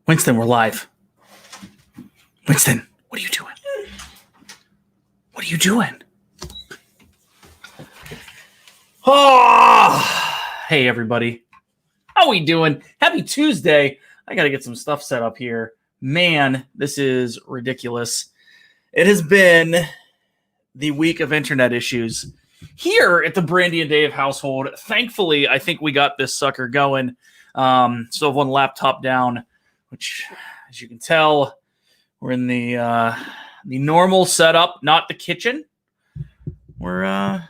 Winston, we're live. Winston, what are you doing? What are you doing? Oh, hey everybody. How we doing? Happy Tuesday. I got to get some stuff set up here. Man, this is ridiculous. It has been the week of internet issues here at the Brandy and Dave household. Thankfully, I think we got this sucker going. Still have one laptop down, which, as you can tell, we're in the normal setup, not the kitchen. We're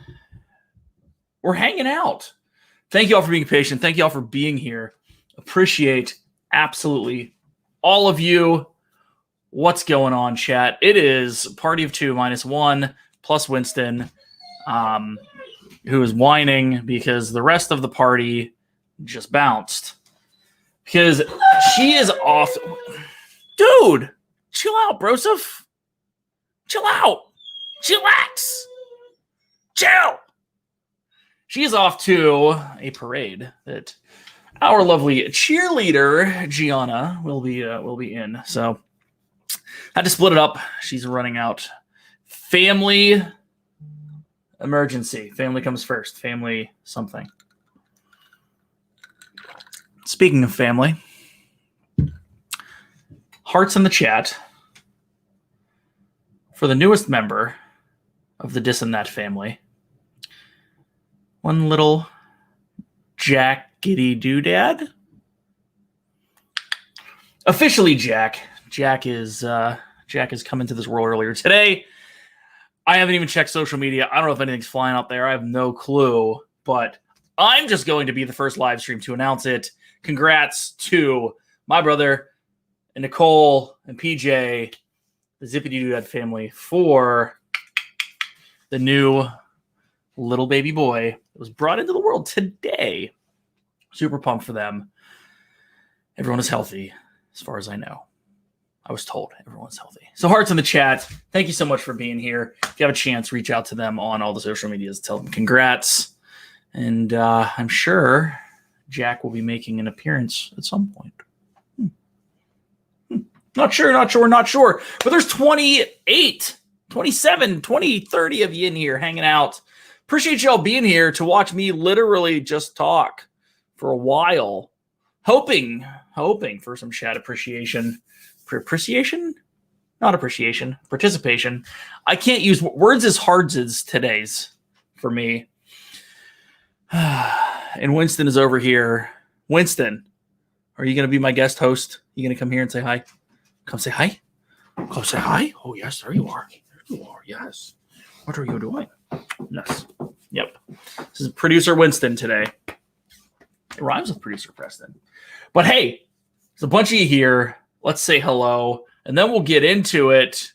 hanging out. Thank you all for being patient. Thank you all for being here. Appreciate absolutely all of you. What's going on, chat? It is party of two minus one plus Winston, who is whining because the rest of the party just bounced. Because she is off. Dude, chill out, Broseph. Chill out. Chillax. Chill. She is off to a parade that our lovely cheerleader Gianna will be in. So had to split it up. She's running out. Family emergency. Family comes first. Family something. Speaking of family, hearts in the chat for the newest member of the Dis and That family. One little Jackity Doodad. Officially Jack. Jack is coming to this world earlier today. I haven't even checked social media. I don't know if anything's flying out there. I have no clue. But I'm just going to be the first live stream to announce it. Congrats to my brother and Nicole and PJ, the Zippity Doodad family, for the new little baby boy that was brought into the world today. Super pumped for them. Everyone is healthy, as far as I know. I was told everyone's healthy. So hearts in the chat. Thank you so much for being here. If you have a chance, reach out to them on all the social medias. Tell them congrats. And I'm sure Jack will be making an appearance at some point. Not sure. But there's 28, 27, 20, 30 of you in here hanging out. Appreciate y'all being here to watch me literally just talk for a while. Hoping for some chat appreciation. Appreciation? Not appreciation. Participation. I can't use words as hard as today's for me. And Winston is over here. Winston, are you going to be my guest host? You going to come here and say hi? Come say hi? Come say hi? Oh, yes, there you are. There you are, yes. What are you doing? Yes. Yep. This is producer Winston today. It rhymes with producer Preston. But hey, there's a bunch of you here. Let's say hello, and then we'll get into it.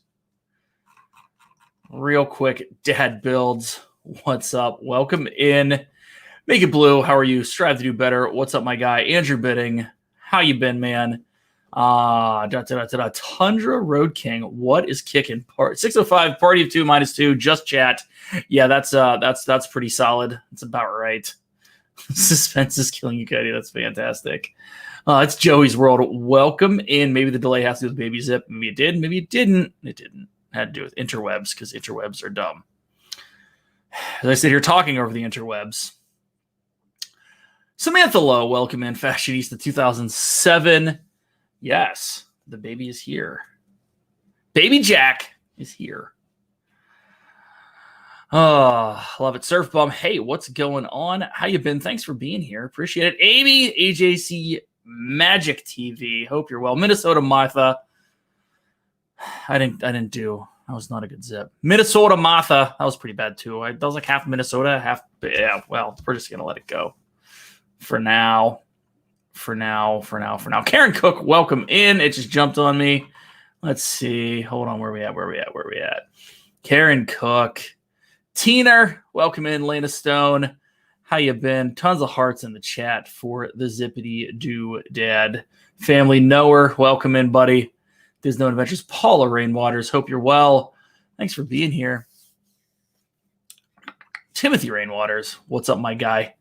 Real quick, Dad Builds. What's up? Welcome in. Make it blue. How are you? Strive to do better. What's up, my guy? Andrew Bidding. How you been, man? Tundra Road King. What is kicking? 605, party of two minus two. Just chat. Yeah, that's pretty solid. That's about right. Suspense is killing you, Cody. That's fantastic. It's Joey's World. Welcome in. Maybe the delay has to do with Baby Zip. Maybe it did. Maybe it didn't. It didn't. It had to do with interwebs because interwebs are dumb. As I sit here talking over the interwebs. Samantha Lowe, welcome in. Fashionista 2007. Yes, the baby is here. Baby Jack is here. Oh, love it. Surf Bum. Hey, what's going on? How you been? Thanks for being here. Appreciate it. Amy, AJC Magic TV. Hope you're well. Minnesota Martha. I didn't do. That was not a good zip. Minnesota Martha. That was pretty bad too. That was like half Minnesota, half. Yeah. Well, we're just gonna let it go. For now. Karen Cook, welcome in. It just jumped on me. Let's see. Hold on. Where we at? Karen Cook. Tina, welcome in. Lena Stone. How you been? Tons of hearts in the chat for the Zippity Doo Dad family. Knower, welcome in, buddy. There's No Adventures. Paula Rainwaters, hope you're well. Thanks for being here. Timothy Rainwaters, what's up, my guy?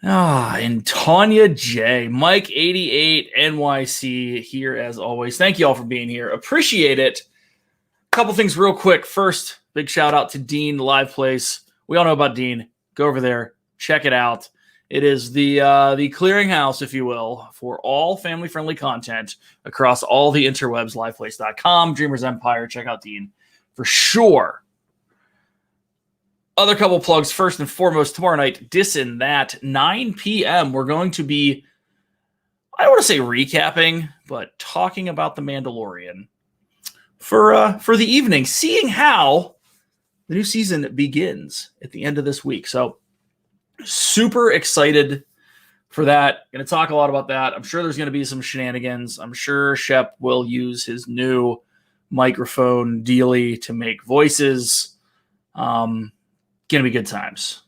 And Tanya J, Mike 88 NYC here as always. Thank you all for being here. Appreciate it. A couple things real quick. First, big shout out to Dean Live Place. We all know about Dean. Go over there, check it out. It is the clearinghouse, if you will, for all family-friendly content across all the interwebs. Liveplace.com, Dreamers Empire. Check out Dean for sure. Other couple plugs. First and foremost, tomorrow night, Dissin' That, 9 p.m. We're going to be, I don't want to say recapping, but talking about The Mandalorian for the evening, seeing how the new season begins at the end of this week. So super excited for that. Going to talk a lot about that. I'm sure there's going to be some shenanigans. I'm sure Shep will use his new microphone dealy to make voices. Gonna be good times.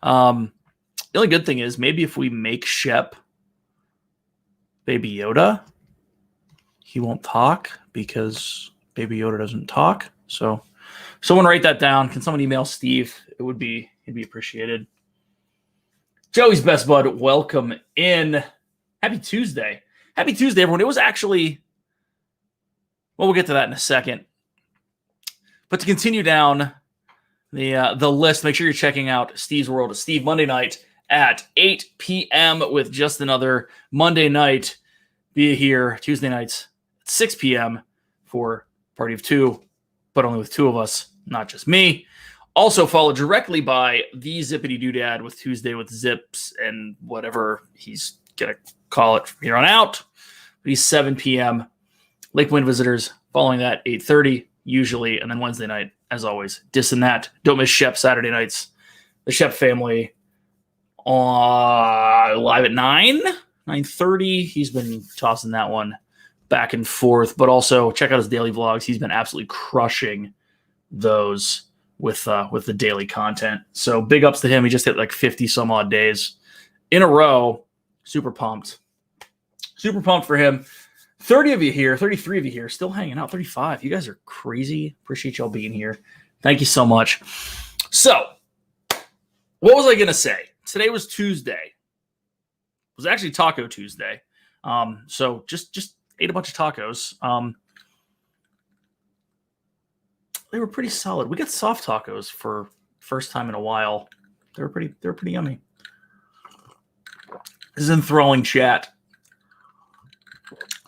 The only good thing is maybe if we make Shep Baby Yoda, he won't talk because Baby Yoda doesn't talk. So someone write that down. Can someone email Steve? It'd be appreciated. Joey's best bud, welcome in. Happy Tuesday. Happy Tuesday, everyone. It was actually, well, we'll get to that in a second. But to continue down the list, make sure you're checking out Steve's World of Steve Monday night at 8 p.m. with just another Monday night. Be here Tuesday nights at 6 p.m. for Party of Two, but only with two of us, not just me. Also followed directly by the Zippity Doodad with Tuesday with Zips and whatever he's going to call it from here on out. But he's 7 p.m. Lake Wind Visitors following that 8:30. Usually, and then Wednesday night, as always, Dissin' That. Don't miss Shep Saturday nights. The Shep family live at 9:30. He's been tossing that one back and forth, but also check out his daily vlogs. He's been absolutely crushing those with the daily content. So big ups to him. He just hit like 50 some odd days in a row. Super pumped for him. 30 of you here, 33 of you here, still hanging out, 35. You guys are crazy. Appreciate y'all being here. Thank you so much. So, what was I going to say? Today was Tuesday. It was actually Taco Tuesday. So just ate a bunch of tacos. They were pretty solid. We got soft tacos for first time in a while. They were pretty yummy. This is enthralling chat.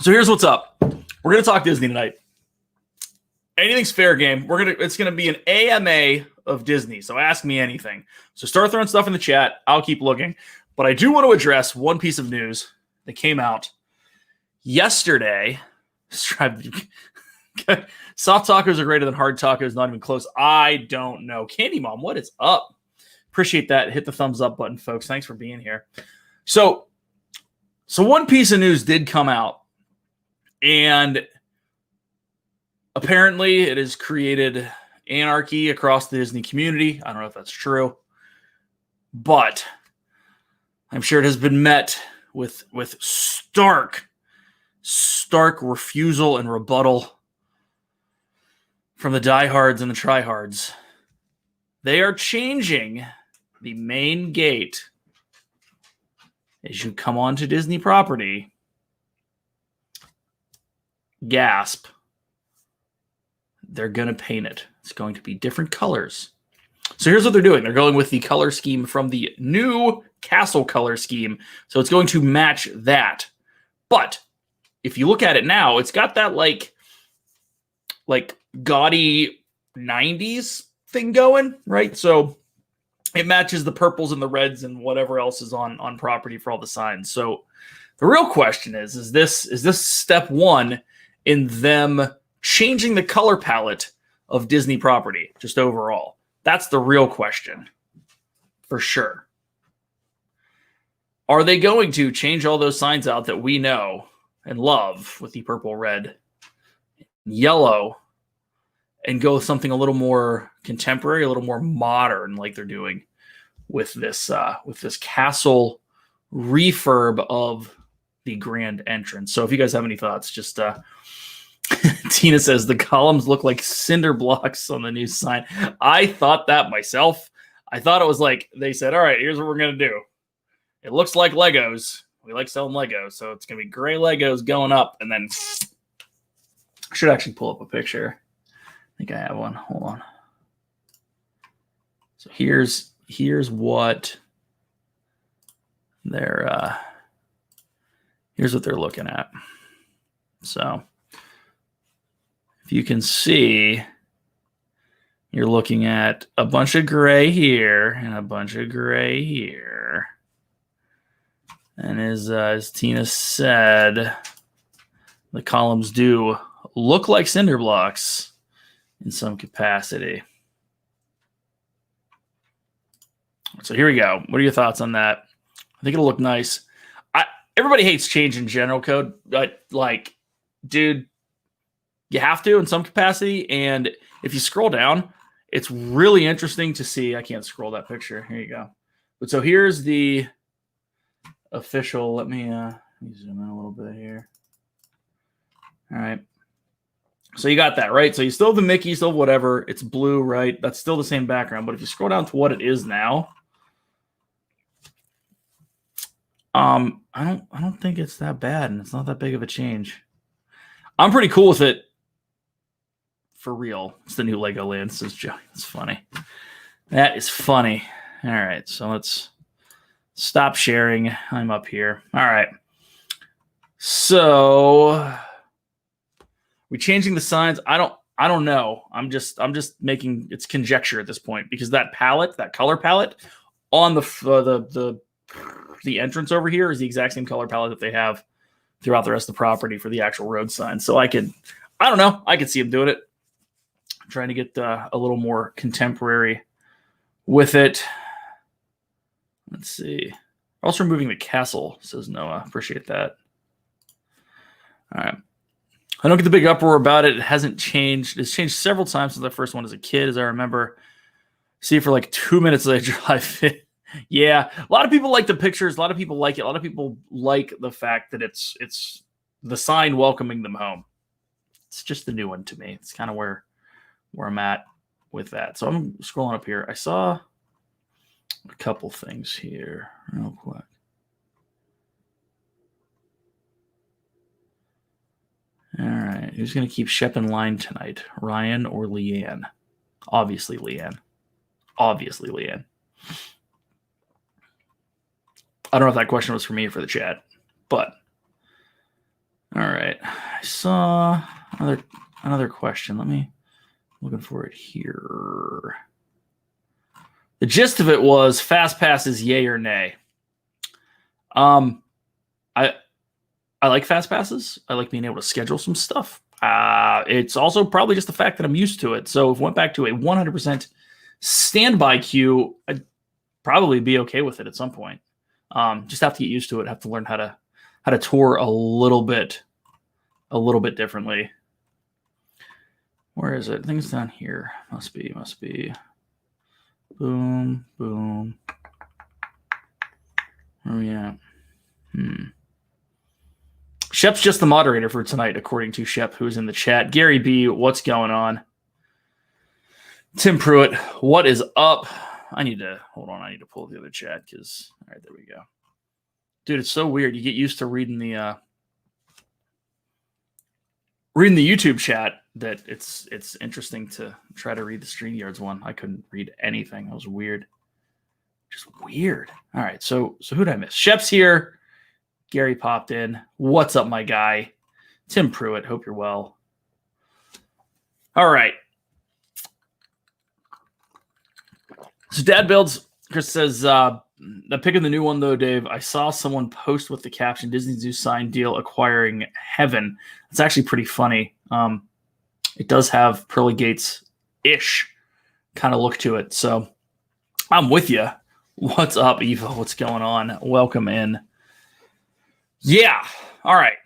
So here's what's up. We're going to talk Disney tonight. Anything's fair game. It's going to be an AMA of Disney. So ask me anything. So start throwing stuff in the chat. I'll keep looking. But I do want to address one piece of news that came out yesterday. Soft tacos are greater than hard tacos. Not even close. I don't know. Candy Mom, what is up? Appreciate that. Hit the thumbs up button, folks. Thanks for being here. So one piece of news did come out. And apparently it has created anarchy across the Disney community. I don't know if that's true, but I'm sure it has been met with stark refusal and rebuttal from the diehards and the tryhards. They are changing the main gate as you come onto Disney property. Gasp. They're going to paint it. It's going to be different colors. So here's what they're doing. They're going with the color scheme from the new castle color scheme. So it's going to match that. But if you look at it now, it's got that like gaudy 90s thing going, right? So it matches the purples and the reds and whatever else is on property for all the signs. So the real question is this step one in them changing the color palette of Disney property just overall? That's the real question for sure. Are they going to change all those signs out that we know and love with the purple, red, yellow, and go with something a little more contemporary, a little more modern, like they're doing with this castle refurb of the grand entrance? So if you guys have any thoughts, just Tina says the columns look like cinder blocks on the new sign. I thought that myself. I thought it was like they said, all right, here's what we're going to do. It looks like Legos. We like selling Legos. So it's going to be gray Legos going up. And then I should actually pull up a picture. I think I have one. Hold on. So here's what they're here's what they're looking at. So if you can see, you're looking at a bunch of gray here and a bunch of gray here. And as Tina said, the columns do look like cinder blocks in some capacity. So here we go. What are your thoughts on that? I think it'll look nice. Everybody hates change in general code, but like, dude, you have to in some capacity. And if you scroll down, it's really interesting to see. I can't scroll that picture. Here you go. But so here's the official. Let me zoom in a little bit here. All right. So you got that, right? So you still have the Mickey, still have whatever. It's blue, right? That's still the same background. But if you scroll down to what it is now, I don't think it's that bad, and it's not that big of a change. I'm pretty cool with it. For real. It's the new Legoland, says Joe. It's funny. That is funny. All right, so let's stop sharing. I'm up here. All right. So we changing the signs? I don't know. I'm just making it's conjecture at this point because that palette, that color palette on the entrance over here is the exact same color palette that they have throughout the rest of the property for the actual road sign. So I don't know. I could see them doing it. I'm trying to get a little more contemporary with it. Let's see. Also removing the castle, says Noah. Appreciate that. All right. I don't get the big uproar about it. It hasn't changed. It's changed several times since the first one as a kid, as I remember. See it for like 2 minutes as I drive it. Yeah, a lot of people like the pictures. A lot of people like it. A lot of people like the fact that it's the sign welcoming them home. It's just the new one to me. It's kind of where I'm at with that. So I'm scrolling up here. I saw a couple things here real quick. All right, who's going to keep Shep in line tonight? Ryan or Leanne? Obviously Leanne. I don't know if that question was for me or for the chat, but all right. I saw another question. Looking for it here. The gist of it was FastPass is yay or nay. I like FastPasses. I like being able to schedule some stuff. It's also probably just the fact that I'm used to it. So if we went back to a 100% standby queue, I'd probably be okay with it at some point. Just have to get used to it. Have to learn how to tour a little bit differently. Where is it? Things down here. Must be. Boom, boom. Where are we at? Shep's just the moderator for tonight, according to Shep, who's in the chat. Gary B, what's going on? Tim Pruitt, what is up? I need to pull the other chat because all right, there we go. Dude, it's so weird. You get used to reading the YouTube chat that it's interesting to try to read the StreamYards one. I couldn't read anything. That was weird. Just weird. All right, so who'd I miss? Shep's here. Gary popped in. What's up, my guy? Tim Pruitt. Hope you're well. All right. So Dad Builds, Chris says, the pick of the new one, though, Dave, I saw someone post with the caption, Disney Zoo sign deal acquiring heaven. It's actually pretty funny. It does have Pearly Gates-ish kind of look to it. So I'm with you. What's up, Eva? What's going on? Welcome in. Yeah. All right.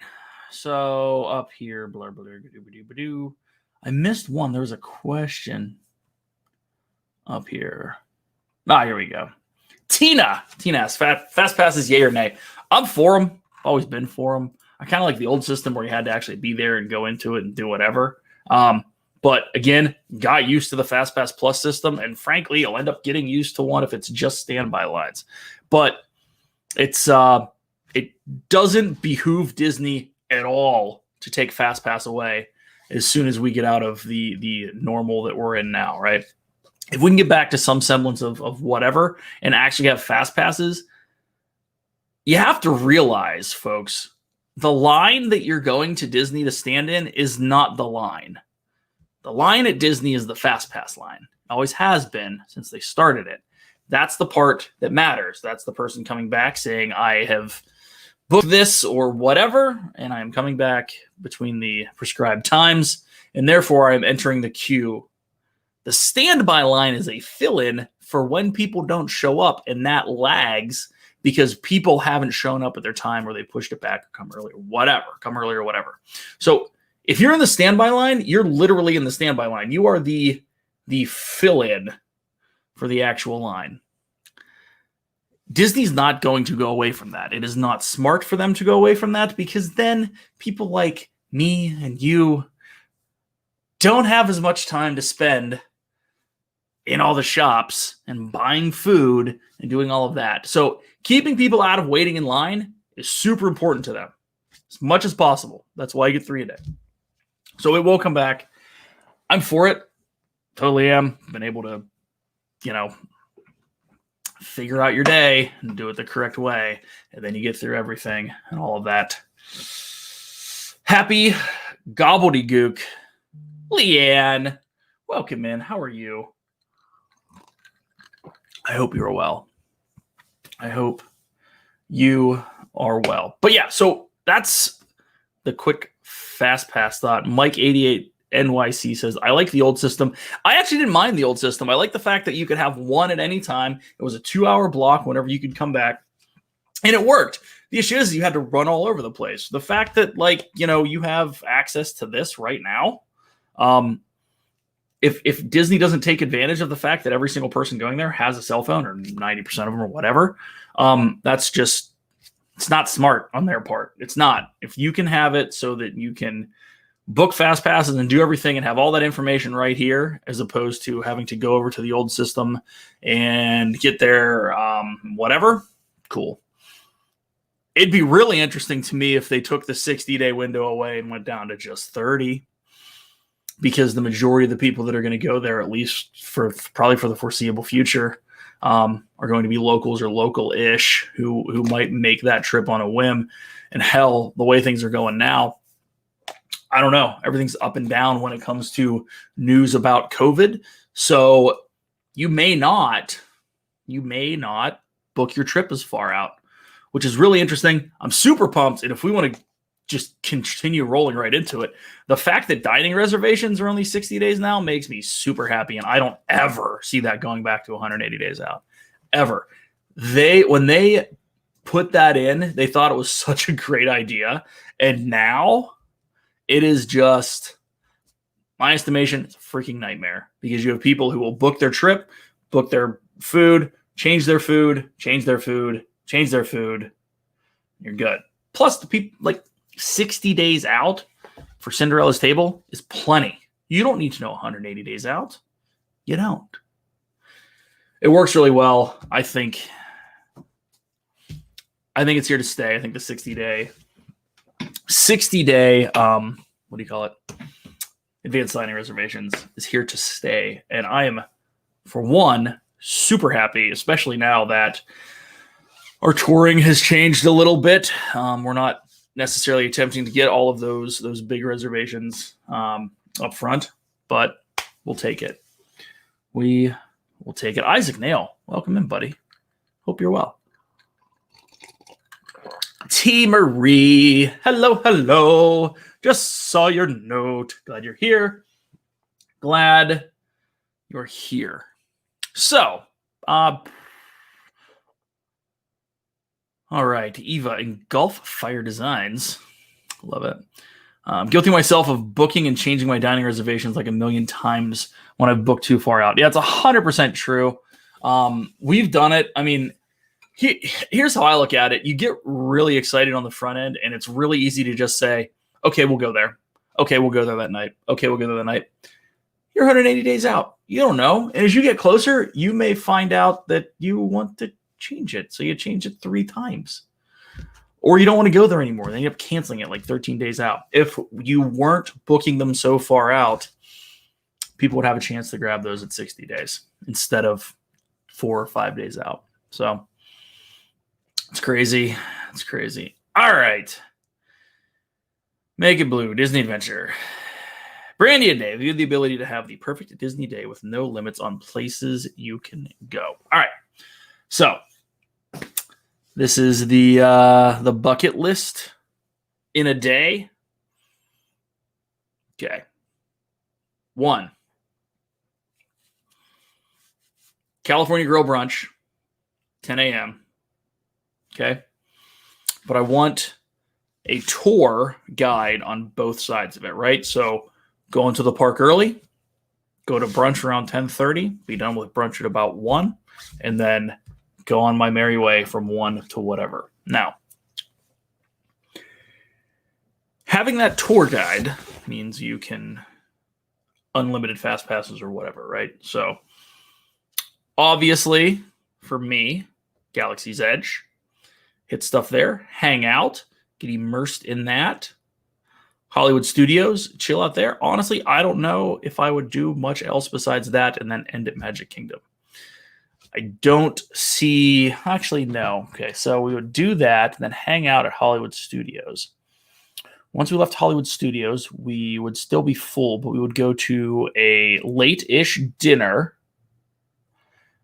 So up here, blah, blah, blah, blah. I missed one. There was a question up here. Here we go. Tina asks, FastPass is yay or nay? I'm for them. Always been for them. I kind of like the old system where you had to actually be there and go into it and do whatever. But again, got used to the FastPass Plus system, and frankly, I'll end up getting used to one if it's just standby lines. But it doesn't behoove Disney at all to take FastPass away as soon as we get out of the normal that we're in now, right? If we can get back to some semblance of whatever and actually have fast passes, you have to realize, folks, the line that you're going to Disney to stand in is not the line. The line at Disney is the fast pass line. Always has been since they started it. That's the part that matters. That's the person coming back saying, I have booked this or whatever, and I am coming back between the prescribed times, and therefore I'm entering the queue. The standby line is a fill-in for when people don't show up, and that lags because people haven't shown up at their time or they pushed it back or come earlier, whatever. So if you're in the standby line, you're literally in the standby line. You are the fill-in for the actual line. Disney's not going to go away from that. It is not smart for them to go away from that because then people like me and you don't have as much time to spend in all the shops and buying food and doing all of that. So keeping people out of waiting in line is super important to them as much as possible. That's why you get 3 a day. So it will come back. I'm for it. Totally am. Been able to, figure out your day and do it the correct way. And then you get through everything and all of that. Happy gobbledygook. Leanne, welcome in. How are you? I hope you're well. I hope you are well. But yeah, so that's the quick fast pass thought. Mike88 NYC says, I like the old system. I actually didn't mind the old system. I like the fact that you could have one at any time. It was a 2-hour block whenever you could come back. And it worked. The issue is you had to run all over the place. The fact that, you have access to this right now, if Disney doesn't take advantage of the fact that every single person going there has a cell phone, or 90% of them or whatever, it's not smart on their part. It's not. If you can have it so that you can book fast passes and do everything and have all that information right here, as opposed to having to go over to the old system and get there, whatever, cool. It'd be really interesting to me if they took the 60-day window away and went down to just 30. Because the majority of the people that are going to go there, at least probably for the foreseeable future, are going to be locals or local-ish who might make that trip on a whim. And hell, the way things are going now, I don't know. Everything's up and down when it comes to news about COVID. So you may not book your trip as far out, which is really interesting. I'm super pumped. And if we want to just continue rolling right into it, the fact that dining reservations are only 60 days now makes me super happy. And I don't ever see that going back to 180 days out, ever. When they put that in, they thought it was such a great idea. And now it is just, my estimation, it's a freaking nightmare because you have people who will book their trip, book their food, change their food, change their food, change their food. You're good. Plus the people 60 days out for Cinderella's Table is plenty. You don't need to know 180 days out. You don't. It works really well. I think it's here to stay. I think the 60-day, what do you call it? Advanced dining reservations is here to stay. And I am, for one, super happy, especially now that our touring has changed a little bit. We're not necessarily attempting to get all of those big reservations up front, but we'll take it. We will take it. Isaac Nail, welcome in, buddy. Hope you're well. T. Marie, hello. Just saw your note. Glad you're here. Glad you're here. So, all right, Eva in Gulf Fire Designs. Love it. I'm guilty myself of booking and changing my dining reservations like a million times when I've booked too far out. Yeah, it's 100% true. We've done it. I mean, here's how I look at it. You get really excited on the front end, and it's really easy to just say, okay, we'll go there. Okay, we'll go there that night. Okay, we'll go there that night. you're 180 days out. You don't know. And as you get closer, you may find out that you want to change it. So you change it 3 times. Or you don't want to go there anymore. Then you end up canceling it like 13 days out. If you weren't booking them so far out, people would have a chance to grab those at 60 days instead of 4 or 5 days out. So it's crazy. It's crazy. All right. Make it blue. Disney Adventure. Brandy and Dave, you have the ability to have the perfect Disney day with no limits on places you can go. All right. So this is the bucket list in a day. Okay. 1. California Grill Brunch, 10 a.m. Okay. But I want a tour guide on both sides of it, right? So go into the park early, go to brunch around 10:30, be done with brunch at about 1, and then go on my merry way from 1 to whatever. Now, having that tour guide means you can unlimited fast passes or whatever, right? So obviously, for me, Galaxy's Edge, hit stuff there, hang out, get immersed in that. Hollywood Studios, chill out there. Honestly, I don't know if I would do much else besides that and then end at Magic Kingdom. I don't see, actually, no. Okay, so we would do that and then hang out at Hollywood Studios. Once we left Hollywood Studios, we would still be full, but we would go to a late-ish dinner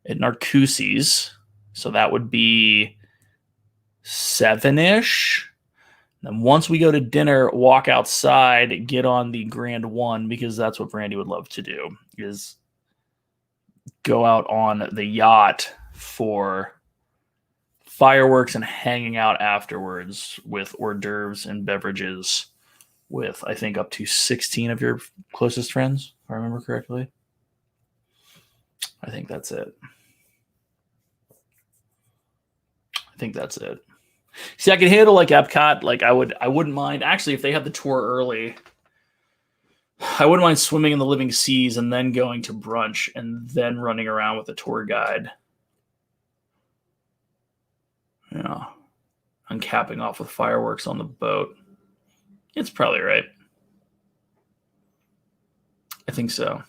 at Narcoossee's. So that would be 7-ish. Then once we go to dinner, walk outside, get on the Grand One, because that's what Brandy would love to do, is go out on the yacht for fireworks and hanging out afterwards with hors d'oeuvres and beverages with, I think, up to 16 of your closest friends, if I remember correctly. I think that's it. See, I can handle like Epcot. Like I wouldn't mind actually if they had the tour early. I wouldn't mind swimming in the living seas and then going to brunch and then running around with a tour guide. Yeah, and capping off with fireworks on the boat. It's probably right. I think so.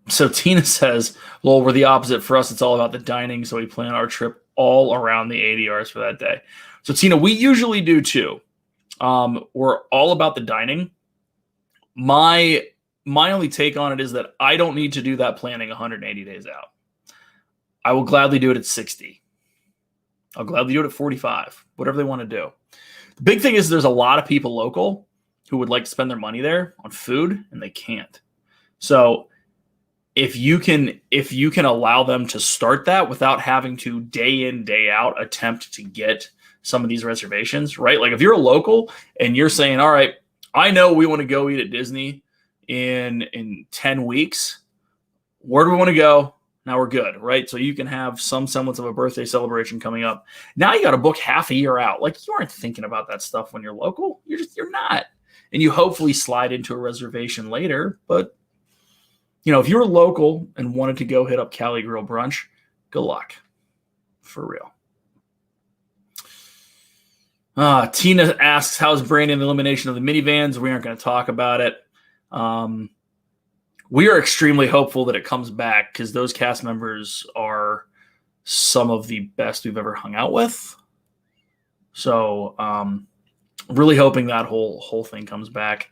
So Tina says, well, we're the opposite. For us, it's all about the dining, so we plan our trip all around the ADRs for that day. So Tina, we usually do too. We're all about the dining. My only take on it is that I don't need to do that planning 180 days out. I will gladly do it at 60. I'll gladly do it at 45, whatever they want to do. The big thing is there's a lot of people local who would like to spend their money there on food, and they can't. So if you can allow them to start that without having to day in, day out attempt to get some of these reservations, right? Like if you're a local and you're saying, all right, I know we want to go eat at Disney in 10 weeks. Where do we want to go? Now we're good, right? So you can have some semblance of a birthday celebration coming up. Now you got to book half a year out. Like you aren't thinking about that stuff when you're local. You're not. And you hopefully slide into a reservation later. But, you know, if you were local and wanted to go hit up Cali Grill Brunch, good luck. For real. Tina asks, how's Brandy and the elimination of the minivans? We aren't going to talk about it. We are extremely hopeful that it comes back because those cast members are some of the best we've ever hung out with. So really hoping that whole thing comes back.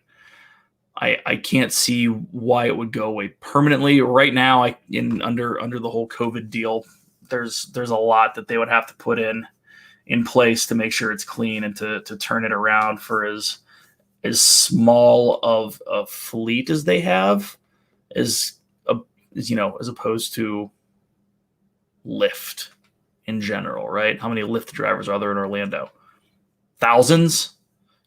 I can't see why it would go away permanently. Right now, under the whole COVID deal, there's a lot that they would have to put in place to make sure it's clean and to turn it around for as small of a fleet as they have, as opposed to Lyft in general, right? How many Lyft drivers are there in Orlando? Thousands,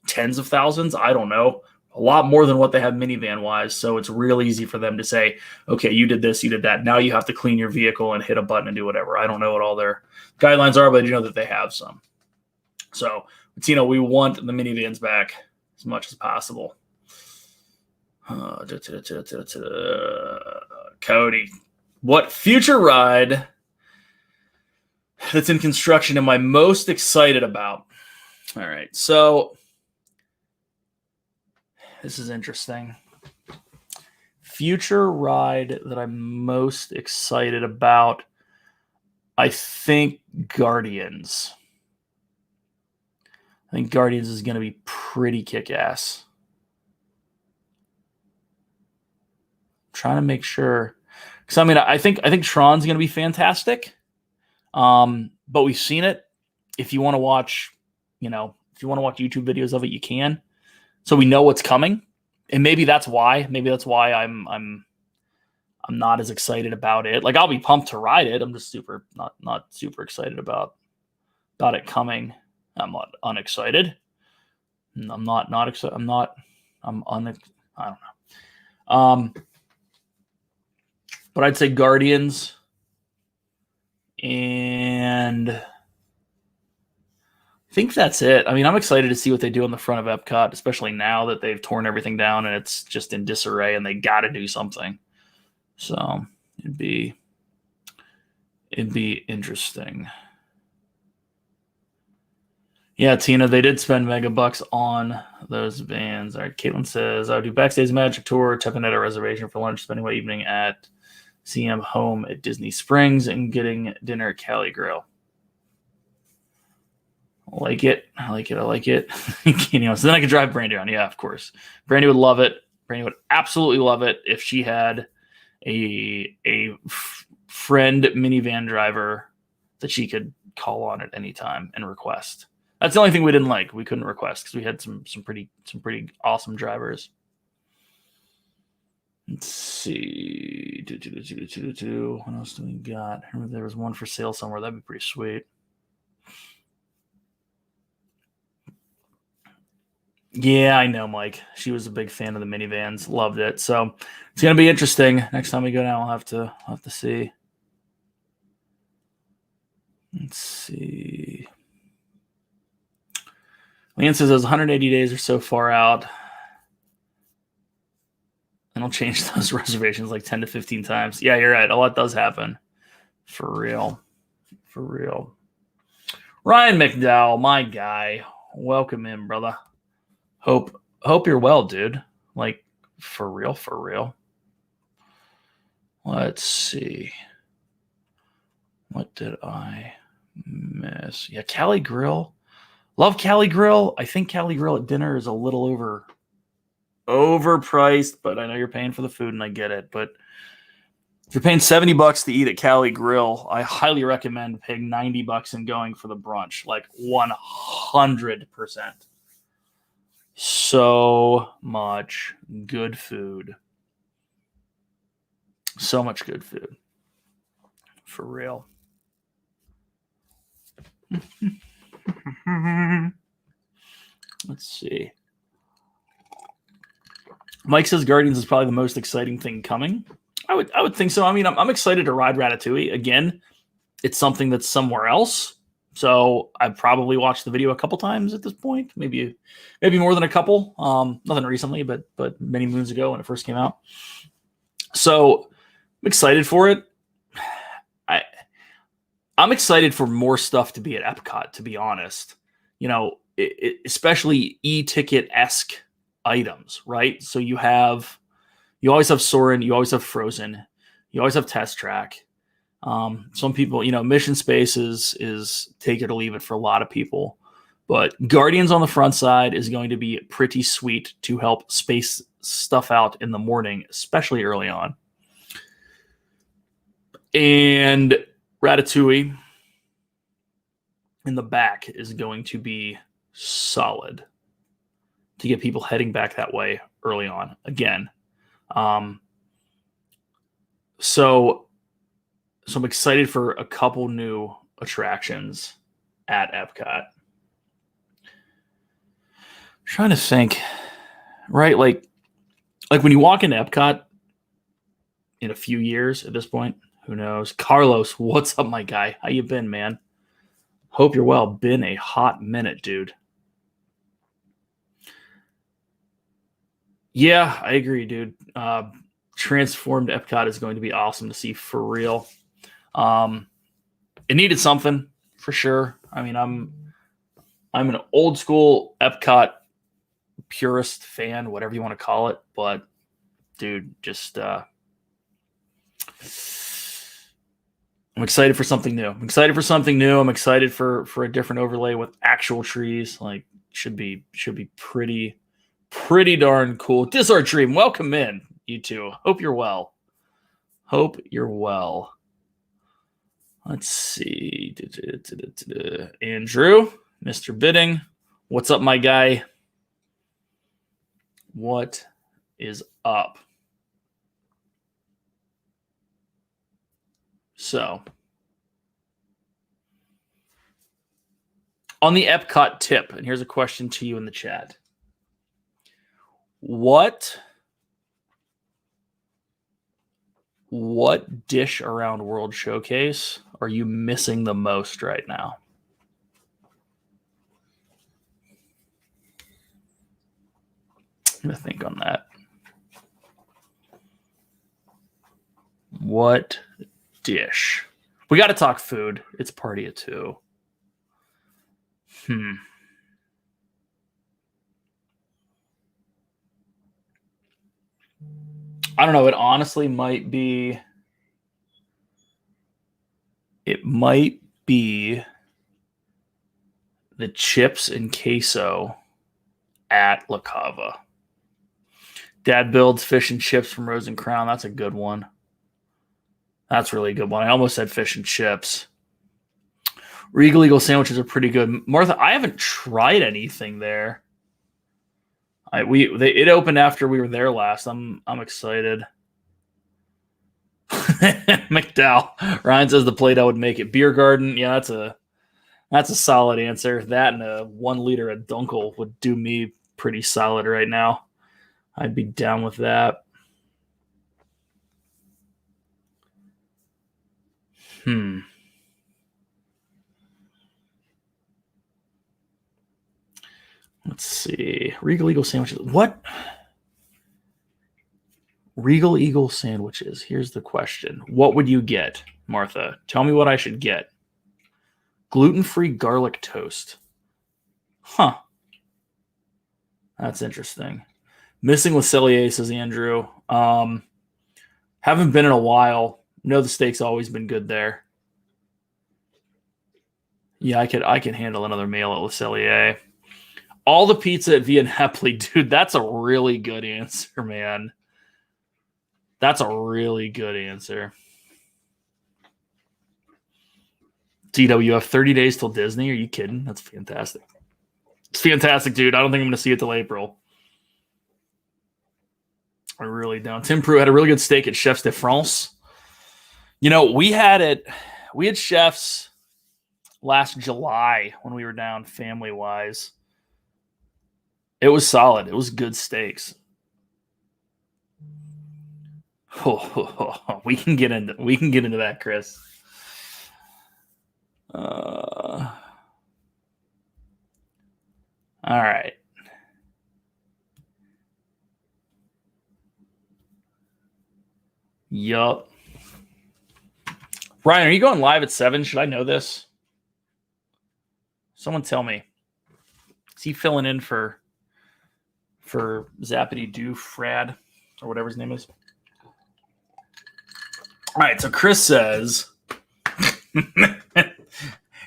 tens of thousands. I don't know. A lot more than what they have minivan wise. So it's real easy for them to say, okay, you did this, you did that. Now you have to clean your vehicle and hit a button and do whatever. I don't know what all their guidelines are, but you know that they have some. So, we want the minivans back as much as possible. Cody, what future ride that's in construction am I most excited about? All right, so this is interesting. Future ride that I'm most excited about, I think Guardians. I think Guardians is going to be pretty kick-ass. Trying to make sure, because I mean, I think Tron's going to be fantastic. But we've seen it. If you want to watch, if you want to watch YouTube videos of it, you can. So we know what's coming, and maybe that's why. Maybe that's why I'm not as excited about it. Like, I'll be pumped to ride it. I'm just not super excited about it coming. I'm not unexcited. I'm not excited. I don't know. But I'd say Guardians, and I think that's it. I mean, I'm excited to see what they do in the front of Epcot, especially now that they've torn everything down and it's just in disarray and they got to do something. So it'd be interesting. Yeah, Tina, they did spend mega bucks on those vans. All right, Caitlin says, I would do Backstage Magic Tour, tapping at a reservation for lunch, spending my evening at CM home at Disney Springs, and getting dinner at Cali Grill. I like it. So then I could drive Brandy around. Yeah, of course. Brandy would love it. Brandy would absolutely love it if she had a friend minivan driver that she could call on at any time and request. That's the only thing we didn't like. We couldn't request because we had some pretty awesome drivers. Let's see. What else do we got? I remember there was one for sale somewhere. That'd be pretty sweet. Yeah, I know, Mike. She was a big fan of the minivans. Loved it. So it's gonna be interesting. Next time we go down, we'll have to see. Let's see. Leanne says those 180 days are so far out. And I'll change those reservations like 10 to 15 times. Yeah, you're right. A lot does happen. For real. Ryan McDowell, my guy. Welcome in, brother. Hope you're well, dude. Like, for real. Let's see. What did I miss? Yeah, Cali Grill. Love Cali Grill. I think Cali Grill at dinner is a little overpriced, but I know you're paying for the food and I get it. But if you're paying $70 to eat at Cali Grill, I highly recommend paying $90 and going for the brunch. Like 100%. So much good food. So much good food. For real. Let's see. Mike says Guardians is probably the most exciting thing coming. I would think so. I mean, I'm excited to ride Ratatouille. Again, it's something that's somewhere else. So I've probably watched the video a couple times at this point. Maybe more than a couple. Nothing recently, but many moons ago when it first came out. So I'm excited for it. I'm excited for more stuff to be at Epcot, to be honest. Especially e-ticket-esque items, right? So you always have Soarin', you always have Frozen, you always have Test Track. Some people, Mission Space is take it or leave it for a lot of people. But Guardians on the front side is going to be pretty sweet to help space stuff out in the morning, especially early on. And Ratatouille in the back is going to be solid to get people heading back that way early on again. So I'm excited for a couple new attractions at Epcot. I'm trying to think, right? Like when you walk into Epcot in a few years at this point, who knows? Carlos, what's up, my guy? How you been, man? Hope you're well. Been a hot minute, dude. Yeah, I agree, dude. Transformed Epcot is going to be awesome to see for real. It needed something for sure. I mean, I'm an old school Epcot purist fan, whatever you want to call it, but dude, just I'm excited for something new. I'm excited for a different overlay with actual trees. Like should be pretty darn cool. Disart Dream, welcome in, you two. Hope you're well. Let's see. Andrew, Mr. Bidding. What's up, my guy? What is up? So, on the Epcot tip, and here's a question to you in the chat. What dish around World Showcase are you missing the most right now? I'm going to think on that. What dish? We got to talk food. It's party at 2. I don't know. It honestly might be. It might be the chips and queso at La Cava. Dad builds fish and chips from Rose and Crown. That's a good one. That's really a good one. I almost said fish and chips. Regal Eagle sandwiches are pretty good. Martha, I haven't tried anything there. It opened after we were there last. I'm excited. McDowell. Ryan says the Play-Doh would make it. Beer Garden. Yeah, that's a solid answer. That and a 1 liter of Dunkel would do me pretty solid right now. I'd be down with that. Let's see. Regal Eagle sandwiches. What? Regal Eagle sandwiches. Here's the question. What would you get, Martha? Tell me what I should get. Gluten-free garlic toast. Huh. That's interesting. Missing Le Cellier, says Andrew. Haven't been in a while. Know the steak's always been good there. Yeah, I could handle another meal at Le Cellier. All the pizza at Via Napoli, dude. That's a really good answer, man. That's a really good answer. DWF 30 days till Disney. Are you kidding? That's fantastic. It's fantastic, dude. I don't think I'm going to see it till April. I really don't. Tim Prue had a really good steak at Chefs de France. You know, we had Chefs last July when we were down family-wise. It was solid. It was good steaks. We can get into that, Chris. All right. Yup. Ryan, are you going live at 7? Should I know this? Someone tell me. Is he filling in for Zappity Doo Frad or whatever his name is? All right, so Chris says,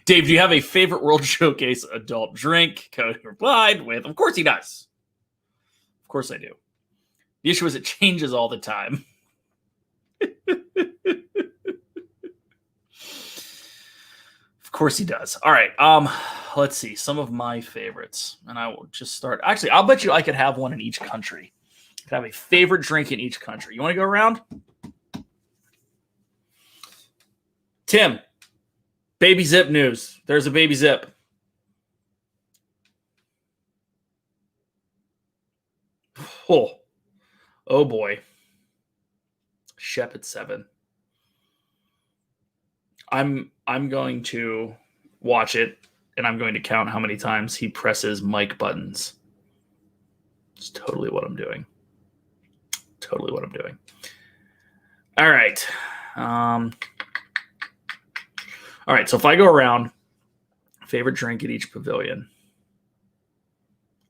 Dave, do you have a favorite World Showcase adult drink? Cody replied with, of course he does. Of course I do. The issue is it changes all the time. Of course he does. All right. Let's see. Some of my favorites. And I will just start. Actually, I'll bet you I could have one in each country. I could have a favorite drink in each country. You want to go around? Tim, Baby Zip news. There's a Baby Zip. Oh boy. Shep at 7. I'm going to watch it, and I'm going to count how many times he presses mic buttons. It's totally what I'm doing. totally what I'm doing. All right. All right, so if I go around, favorite drink at each pavilion,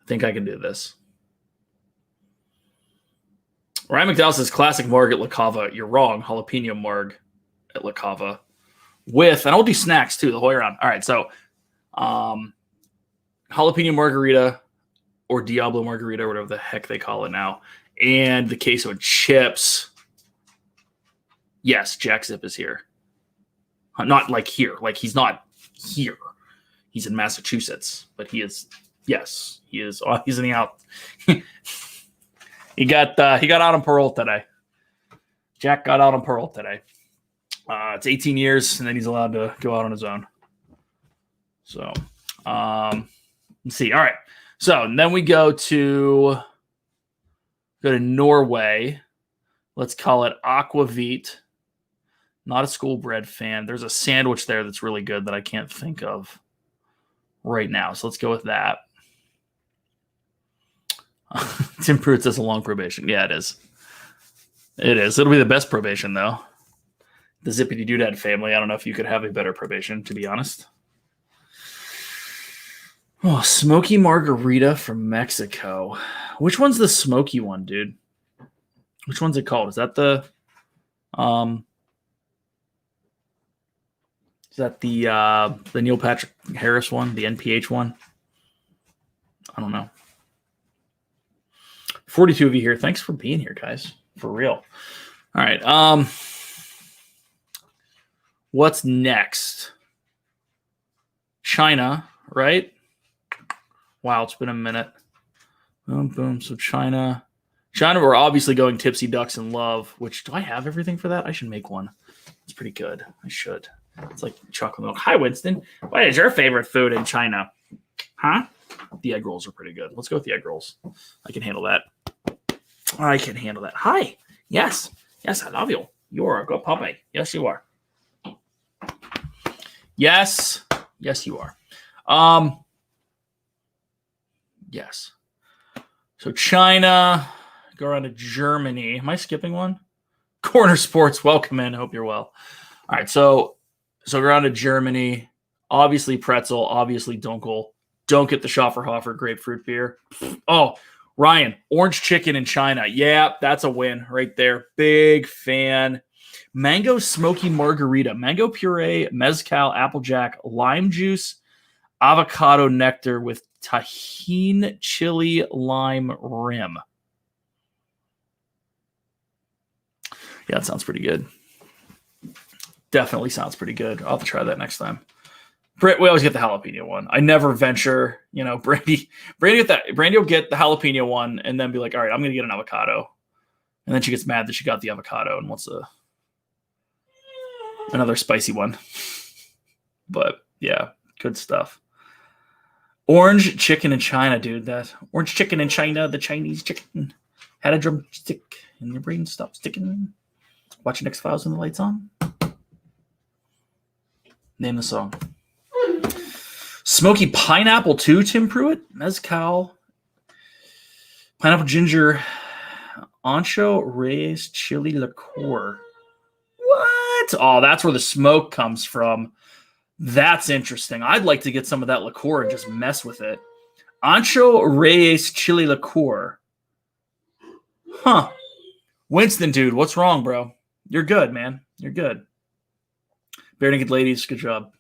I think I can do this. Ryan McDowell says classic marg at La Cava. You're wrong. Jalapeno marg at La Cava. And I'll do snacks too the whole way around. All right, so jalapeno margarita or Diablo margarita, or whatever the heck they call it now, and the queso and chips. Yes, Jack Zip is here. Not like here. Like he's not here. He's in Massachusetts, but he is. Yes, he is. Oh, he's in the out. He got out on parole today. Jack got out on parole today. It's 18 years, and then he's allowed to go out on his own. So, let's see. All right. So and then we go to Norway. Let's call it Aquavit. Not a school bread fan. There's a sandwich there that's really good that I can't think of right now. So let's go with that. Tim Pruitt says a long probation. Yeah, it is. It is. It'll be the best probation, though. The Zippity Doodad family. I don't know if you could have a better probation, to be honest. Oh, smoky margarita from Mexico. Which one's the smoky one, dude? Which one's it called? Is that the Neil Patrick Harris one, the NPH one? I don't know. 42 of you here. Thanks for being here, guys. For real. All right. What's next? China, right? Wow, it's been a minute. Boom, boom. So China, we're obviously going Tipsy Ducks in Love, which do I have everything for that? I should make one. It's pretty good. I should. It's like chocolate milk. Hi, Winston. What is your favorite food in China? Huh? The egg rolls are pretty good. Let's go with the egg rolls. I can handle that. I can handle that. Hi. Yes. Yes, I love you. You're a good puppy. Yes, you are. Yes. Yes, you are. Yes. So China, go around to Germany. Am I skipping one? Corner Sports, welcome in. Hope you're well. All right, so go around to Germany. Obviously pretzel, obviously Dunkel. Don't get the Schafferhofer grapefruit beer. Oh, Ryan, orange chicken in China. Yeah, that's a win right there. Big fan. Mango smoky margarita, mango puree, mezcal, applejack, lime juice, avocado nectar with tahine chili lime rim. Yeah, that sounds pretty good. Definitely sounds pretty good. I'll have to try that next time. We always get the jalapeno one. I never venture, Brandy will get the jalapeno one and then be like, all right, I'm going to get an avocado. And then she gets mad that she got the avocado and wants another spicy one. But yeah, good stuff. Orange chicken in China, dude. That orange chicken in China, the Chinese chicken. Had a drumstick and your brain stopped sticking. Watching X-Files when the light's on. Name the song. Smoky pineapple too, Tim Pruitt. Mezcal. Pineapple ginger. Ancho Reyes chili liqueur. What? Oh, that's where the smoke comes from. That's interesting. I'd like to get some of that liqueur and just mess with it. Ancho Reyes chili liqueur. Huh. Winston, dude, what's wrong, bro? You're good, man. You're good. Bare Naked Ladies, good job.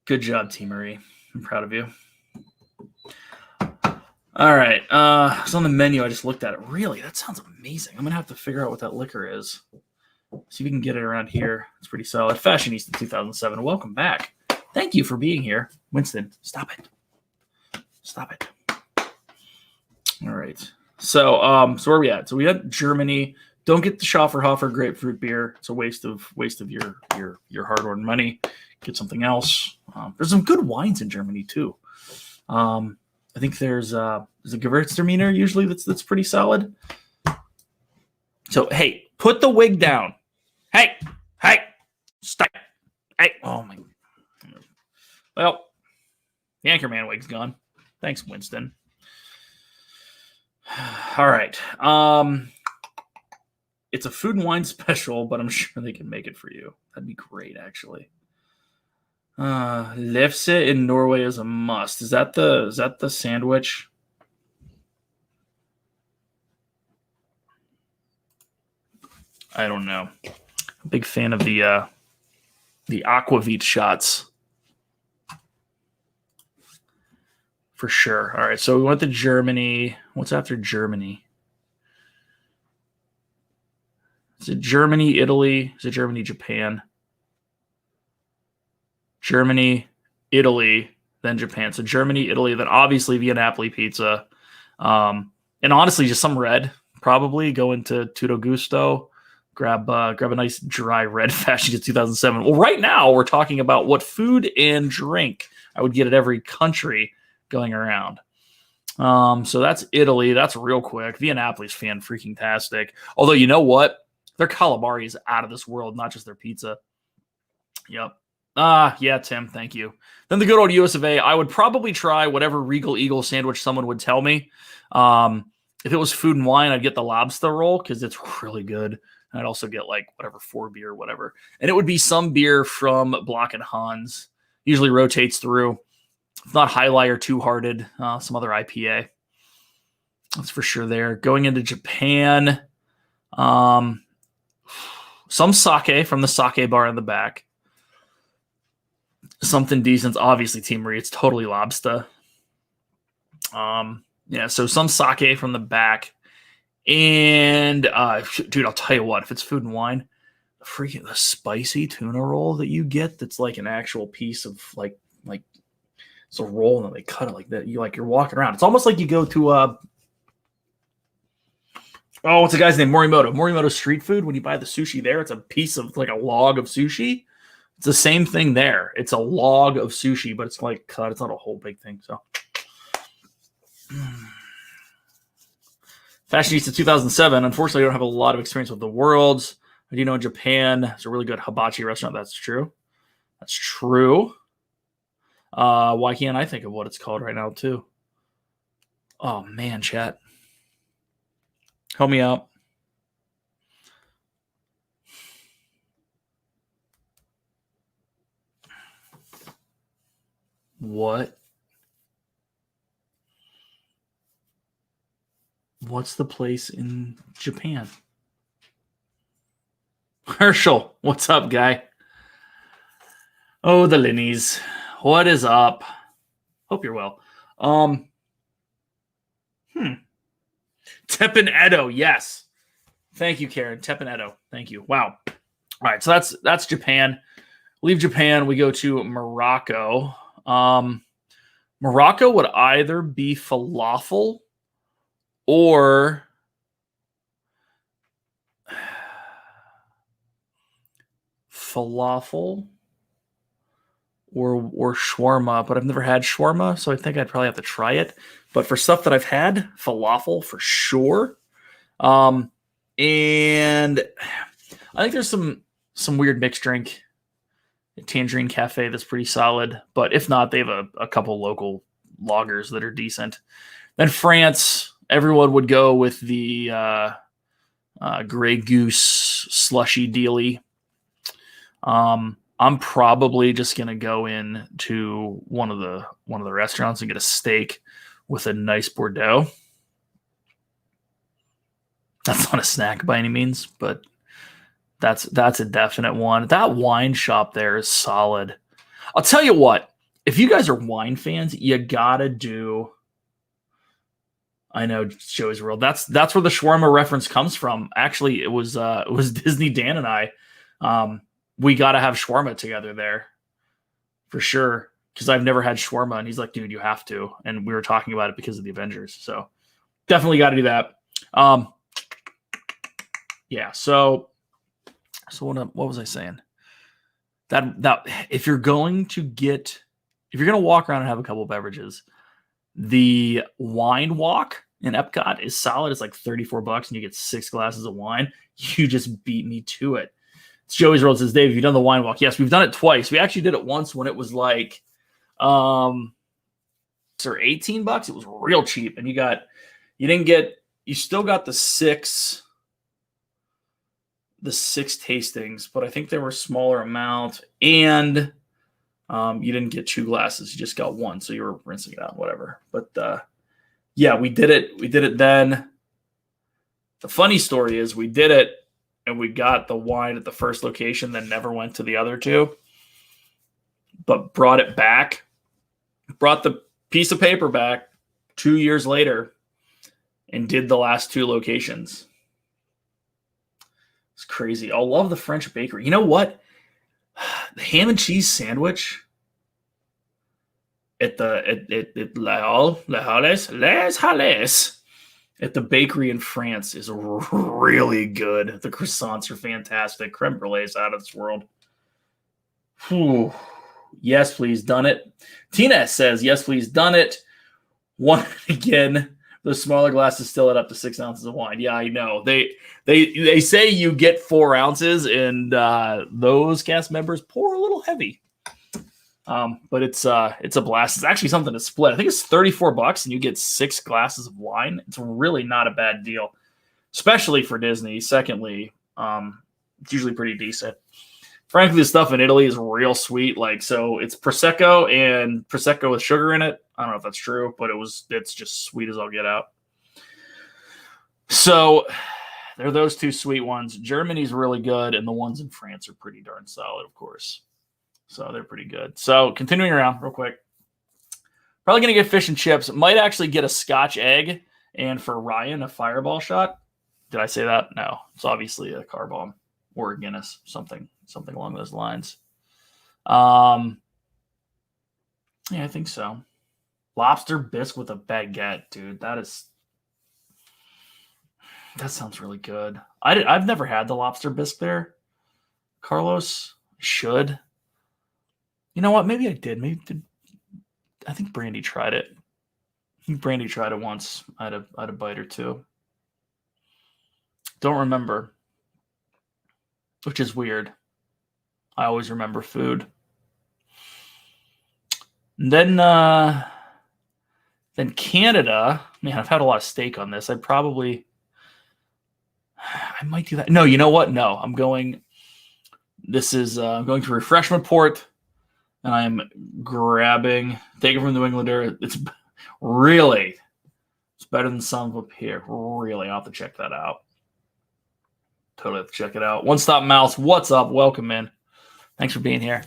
Good job, T. Marie. I'm proud of you. All right. It's on the menu. I just looked at it. Really? That sounds amazing. I'm going to have to figure out what that liquor is. See if we can get it around here. It's pretty solid. Fashionista 2007. Welcome back. Thank you for being here. Winston, stop it. Stop it. All right. So where are we at? So we got Germany. Don't get the Schafferhofer grapefruit beer. It's a waste of your hard-earned money. Get something else. There's some good wines in Germany too. I think there's a Gewürztraminer usually that's pretty solid. So hey, put the wig down. Hey, stop. Hey, oh my. Well, the Anchorman wig's gone. Thanks, Winston. All right. It's a food and wine special, but I'm sure they can make it for you. That'd be great, actually. Lefse in Norway is a must. Is that the sandwich? I don't know. Big fan of the aquavit shots. For sure. All right, so we went to Germany. What's after Germany? Is it Germany, Italy? Is it Germany, Japan? Germany, Italy, then Japan. So Germany, Italy, then obviously Via Napoli pizza. And honestly, just some red. Probably go into Tutto Gusto. Grab a nice dry red Fashion 2007. Well, right now we're talking about what food and drink I would get at every country going around. So that's Italy. That's real quick. Via Napoli's fan-freaking-tastic. Although, you know what? Their calamari is out of this world, not just their pizza. Yep. Yeah, Tim, thank you. Then the good old US of A. I would probably try whatever Regal Eagle sandwich someone would tell me. If it was food and wine, I'd get the lobster roll because it's really good. And I'd also get like whatever 4 beer, whatever. And it would be some beer from Block and Hans. Usually rotates through. It's not High Life or Two Hearted, some other IPA. That's for sure there. Going into Japan, some sake from the sake bar in the back. Something decent. Obviously, Team Marie, it's totally lobster. Yeah, so some sake from the back. And, dude, I'll tell you what, if it's food and wine, the spicy tuna roll that you get that's like an actual piece of, like it's a roll and then they cut it like that. You're walking around. It's almost like you go to, what's the guy's name? Morimoto street food. When you buy the sushi there, it's a piece of like a log of sushi. It's the same thing there. It's a log of sushi, but it's like cut. It's not a whole big thing. So, Fashionista 2007. Unfortunately, I don't have a lot of experience with the worlds. I do know in Japan, there's a really good hibachi restaurant. That's true. That's true. Why can't I think of what it's called right now, too? Oh, man, chat. Help me out. What? What's the place in Japan? Herschel, what's up, guy? Oh, the Linnies. What is up? Hope you're well. Teppen Edo, yes. Thank you, Karen. Teppen Edo. Thank you. Wow. All right, so that's Japan. Leave Japan, we go to Morocco. Morocco would either be falafel or shawarma, but I've never had shawarma, so I think I'd probably have to try it. But for stuff that I've had, falafel for sure. And I think there's some weird mixed drink at Tangerine Cafe that's pretty solid. But if not, they have a couple local lagers that are decent. Then France, everyone would go with the Grey Goose slushy dealie. I'm probably just gonna go in to one of the restaurants and get a steak with a nice Bordeaux. That's not a snack by any means, but that's a definite one. That wine shop there is solid. I'll tell you what, if you guys are wine fans, you gotta do. I know Joey's World. That's where the shawarma reference comes from. Actually, it was Disney Dan and I. We got to have shawarma together there for sure. Because I've never had shawarma. And he's like, dude, you have to. And we were talking about it because of the Avengers. So definitely got to do that. Yeah. So what was I saying? That if you're going to walk around and have a couple of beverages, the wine walk in Epcot is solid. It's like $34 and you get 6 glasses of wine. You just beat me to it. It's Joey's World says, Dave, have you done the wine walk? Yes, we've done it twice. We actually did it once when it was like $18. It was real cheap. And you still got the 6 the 6 tastings, but I think they were a smaller amount, and you didn't get 2 glasses. You just got 1, so you were rinsing it out, whatever. But yeah, we did it. We did it then. The funny story is we did it, and we got the wine at the first location, then never went to the other 2, but brought it back, brought the piece of paper back 2 years later, and did the last 2 locations. It's crazy. I love the French bakery. You know what? The ham and cheese sandwich at Les Halles at the bakery in France is really good. The croissants are fantastic. Creme brulee is out of this world. Whew. Yes, please, done it. Tina says, yes, please, done it. One again. The smaller glasses still add up to 6 ounces of wine. Yeah, I know. They say you get 4 ounces, and those cast members pour a little heavy. But it's a blast. It's actually something to split. I think it's $34, and you get 6 glasses of wine. It's really not a bad deal, especially for Disney. Secondly, it's usually pretty decent. Frankly, the stuff in Italy is real sweet. So it's Prosecco and Prosecco with sugar in it. I don't know if that's true, but it's just sweet as all get out. So there are those 2 sweet ones. Germany's really good, and the ones in France are pretty darn solid, of course. So they're pretty good. So continuing around real quick. Probably going to get fish and chips. Might actually get a Scotch egg, and for Ryan, a Fireball shot. Did I say that? No. It's obviously a car bomb or a Guinness, something along those lines. Yeah, I think so. Lobster bisque with a baguette, dude. That sounds really good. I've never had the lobster bisque there. Carlos, should. You know what? Maybe I did. I think Brandy tried it. I think Brandy tried it once. I had a bite or 2. Don't remember, which is weird. I always remember food. And then Canada. Man, I've had a lot of steak on this. I might do that. No, you know what? No, I'm going. This is I'm going to Refreshment Port, and I am grabbing. Take it from New Englander. It's better than some up here. Really, I'll have to check that out. Totally have to check it out. One Stop Mouse, what's up? Welcome in. Thanks for being here.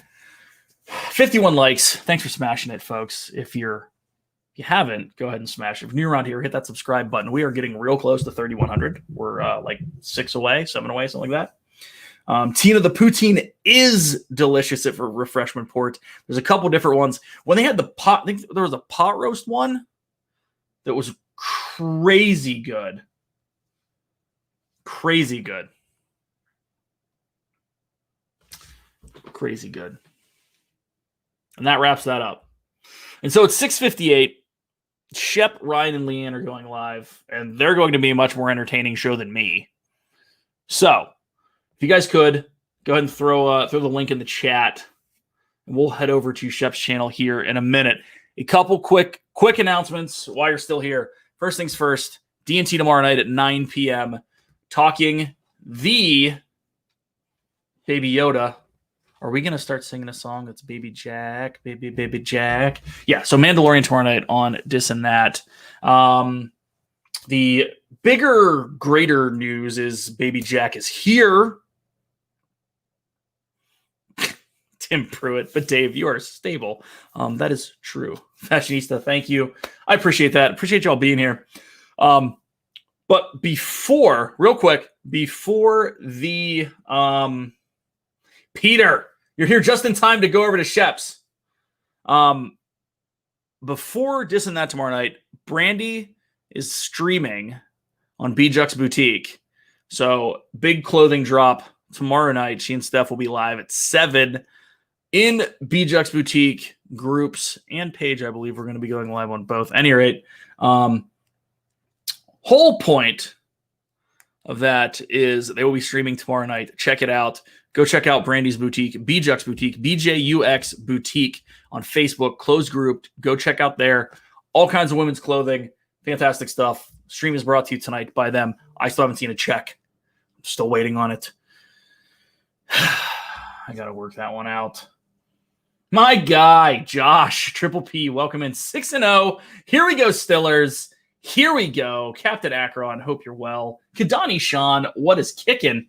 51 likes. Thanks for smashing it, folks. If you haven't, go ahead and smash it. If you're new around here, hit that subscribe button. We are getting real close to 3,100. We're like 6 away, 7 away, something like that. Tina, the poutine is delicious at Refreshment Port. There's a couple different ones. When they had the pot, I think there was a pot roast one that was crazy good. Crazy good. Crazy good. And that wraps that up. And so it's 6:58. Shep, Ryan, and Leanne are going live, and they're going to be a much more entertaining show than me. So, if you guys could, go ahead and throw the link in the chat, and we'll head over to Shep's channel here in a minute. A couple quick announcements while you're still here. First things first, D&T tomorrow night at 9 p.m. Talking the Baby Yoda. Are we going to start singing a song that's Baby Jack? Baby Jack. Yeah, so Mandalorian tomorrow night on Dis and That. The bigger, greater news is Baby Jack is here. Tim Pruitt. But Dave, you are stable. That is true. Fashionista, thank you. I appreciate that. Appreciate y'all being here. But real quick, before the Peter, you're here just in time to go over to Shep's. Before Dis and That tomorrow night, Brandy is streaming on Bjuck's Boutique. So big clothing drop tomorrow night. She and Steph will be live at 7 in Bjuck's Boutique groups and page. I believe we're going to be going live on both. At any rate, whole point of that is they will be streaming tomorrow night. Check it out. Go check out Brandy's Boutique, Bjuck's Boutique, BJUX Boutique on Facebook, closed group. Go check out there. All kinds of women's clothing. Fantastic stuff. Stream is brought to you tonight by them. I still haven't seen a check. I'm still waiting on it. I got to work that one out. My guy, Josh, Triple P, welcome in 6-0. Here we go, Stillers. Here we go. Captain Akron, hope you're well. Kadani Sean, what is kicking?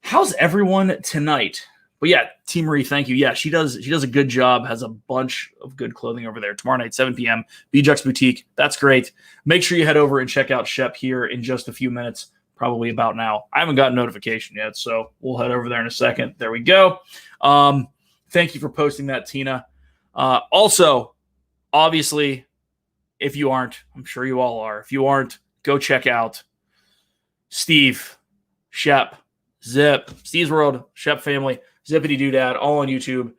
How's everyone tonight? But yeah, T. Marie, thank you. Yeah, she does a good job, has a bunch of good clothing over there. Tomorrow night, 7 p.m., BJux Boutique. That's great. Make sure you head over and check out Shep here in just a few minutes, probably about now. I haven't gotten notification yet, so we'll head over there in a second. There we go. Thank you for posting that, Tina. Also, obviously, if you aren't, I'm sure you all are. If you aren't, go check out Steve, Shep, Zip, Steve's World, Shep Family, Zippity Doodad, all on YouTube.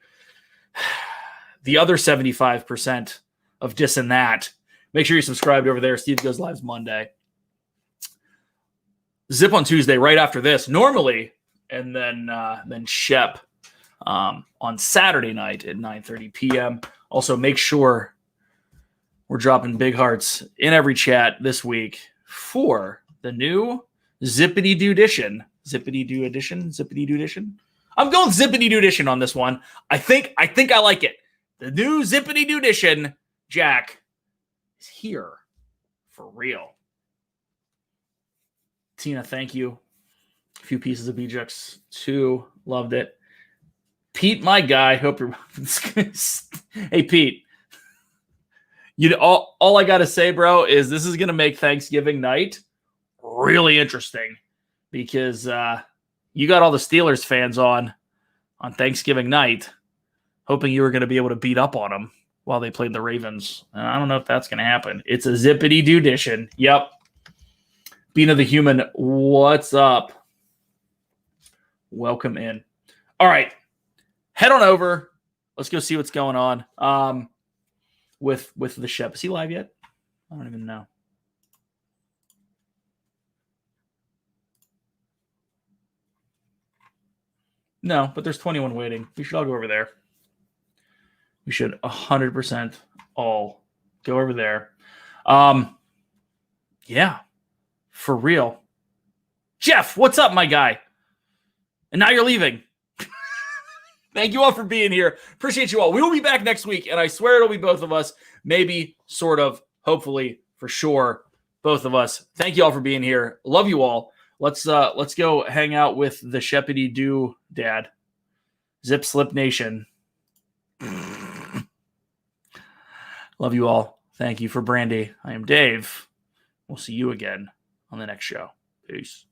The other 75% of dissing that, make sure you're subscribed over there. Steve goes live Monday. Zip on Tuesday right after this, normally, and then Shep on Saturday night at 9:30 p.m. Also, make sure we're dropping big hearts in every chat this week for the new Zippity Doo Edition. Zippity Doo Edition? Zippity Doo Edition? I'm going Zippity Doo Edition on this one. I think I like it. The new Zippity Doo Edition, Jack, is here for real. Tina, thank you. A few pieces of BJux too. Loved it. Pete, my guy. Hope you're. Hey, Pete. All I gotta say, bro, is this is gonna make Thanksgiving night really interesting because you got all the Steelers fans on Thanksgiving night, hoping you were gonna be able to beat up on them while they played the Ravens. I don't know if that's gonna happen. It's a Zippity Doo Edition. Yep. Bina the Human, what's up? Welcome in. All right. Head on over. Let's go see what's going on with the Shep. Is he live yet? I don't even know. No, but there's 21 waiting. We should all go over there. We should 100% all go over there. Yeah, for real. Jeff, what's up, my guy? And now you're leaving. Thank you all for being here. Appreciate you all. We will be back next week, and I swear it'll be both of us. Maybe, sort of, hopefully, for sure, both of us. Thank you all for being here. Love you all. Let's go hang out with the Sheppity Doo Dad. Zip Slip Nation. Love you all. Thank you for Brandy. I am Dave. We'll see you again on the next show. Peace.